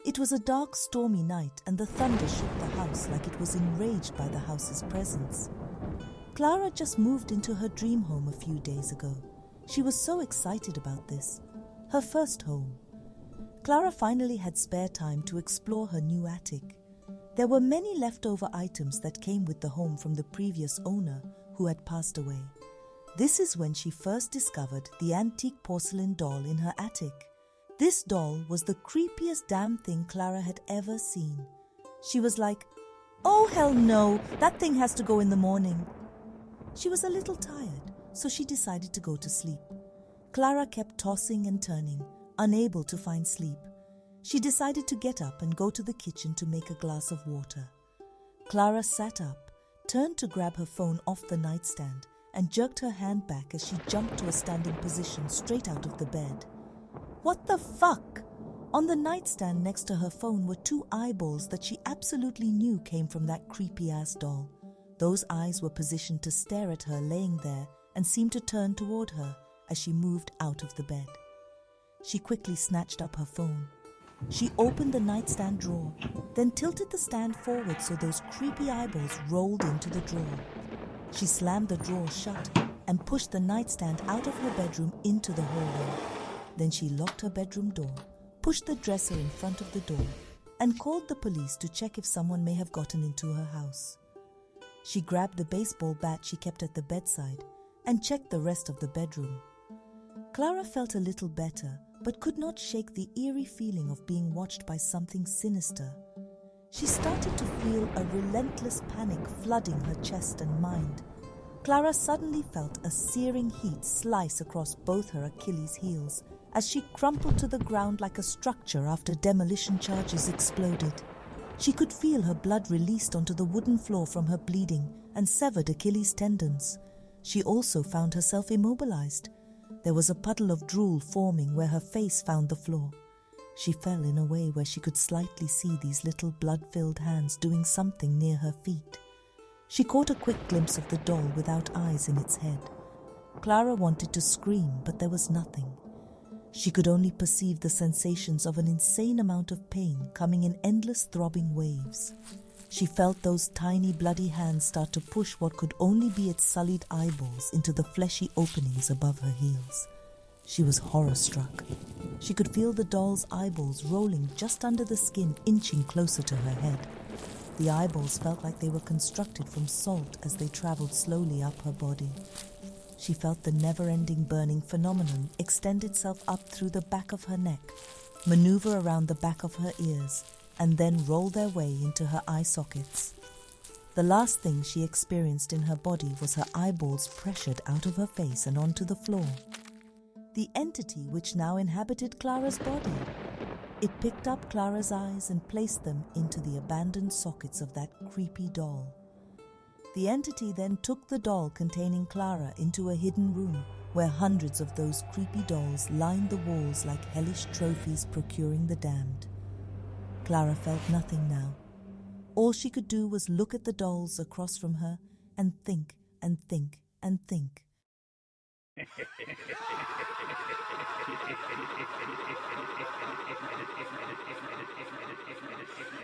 It was a dark, stormy night, and the thunder shook the house like it was enraged by the house's presence. Clara just moved into her dream home a few days ago. She was so excited about this, her first home. Clara finally had spare time to explore her new attic. There were many leftover items that came with the home from the previous owner who had passed away. This is when she first discovered the antique porcelain doll in her attic. This doll was the creepiest damn thing Clara had ever seen. She was like, "Oh hell no, that thing has to go in the morning." She was a little tired, so she decided to go to sleep. Clara kept tossing and turning, unable to find sleep. She decided to get up and go to the kitchen to make a glass of water. Clara sat up, turned to grab her phone off the nightstand, and jerked her hand back as she jumped to a standing position straight out of the bed. What the fuck? On the nightstand next to her phone were two eyeballs that she absolutely knew came from that creepy-ass doll. Those eyes were positioned to stare at her laying there and seemed to turn toward her as she moved out of the bed. She quickly snatched up her phone. She opened the nightstand drawer, then tilted the stand forward so those creepy eyeballs rolled into the drawer. She slammed the drawer shut and pushed the nightstand out of her bedroom into the hallway. Then she locked her bedroom door, pushed the dresser in front of the door, and called the police to check if someone may have gotten into her house. She grabbed the baseball bat she kept at the bedside and checked the rest of the bedroom. Clara felt a little better, but could not shake the eerie feeling of being watched by something sinister. She started to feel a relentless panic flooding her chest and mind. Clara suddenly felt a searing heat slice across both her Achilles' heels as she crumpled to the ground like a structure after demolition charges exploded. She could feel her blood released onto the wooden floor from her bleeding and severed Achilles tendons. She also found herself immobilized. There was a puddle of drool forming where her face found the floor. She fell in a way where she could slightly see these little blood-filled hands doing something near her feet. She caught a quick glimpse of the doll without eyes in its head. Clara wanted to scream, but there was nothing. She could only perceive the sensations of an insane amount of pain coming in endless throbbing waves. She felt those tiny bloody hands start to push what could only be its sullied eyeballs into the fleshy openings above her heels. She was horror-struck. She could feel the doll's eyeballs rolling just under the skin, inching closer to her head. The eyeballs felt like they were constructed from salt as they traveled slowly up her body. She felt the never-ending burning phenomenon extend itself up through the back of her neck, maneuver around the back of her ears, and then roll their way into her eye sockets. The last thing she experienced in her body was her eyeballs pressured out of her face and onto the floor. The entity which now inhabited Clara's body. It picked up Clara's eyes and placed them into the abandoned sockets of that creepy doll. The entity then took the doll containing Clara into a hidden room where hundreds of those creepy dolls lined the walls like hellish trophies procuring the damned. Clara felt nothing now. All she could do was look at the dolls across from her and think and think and think.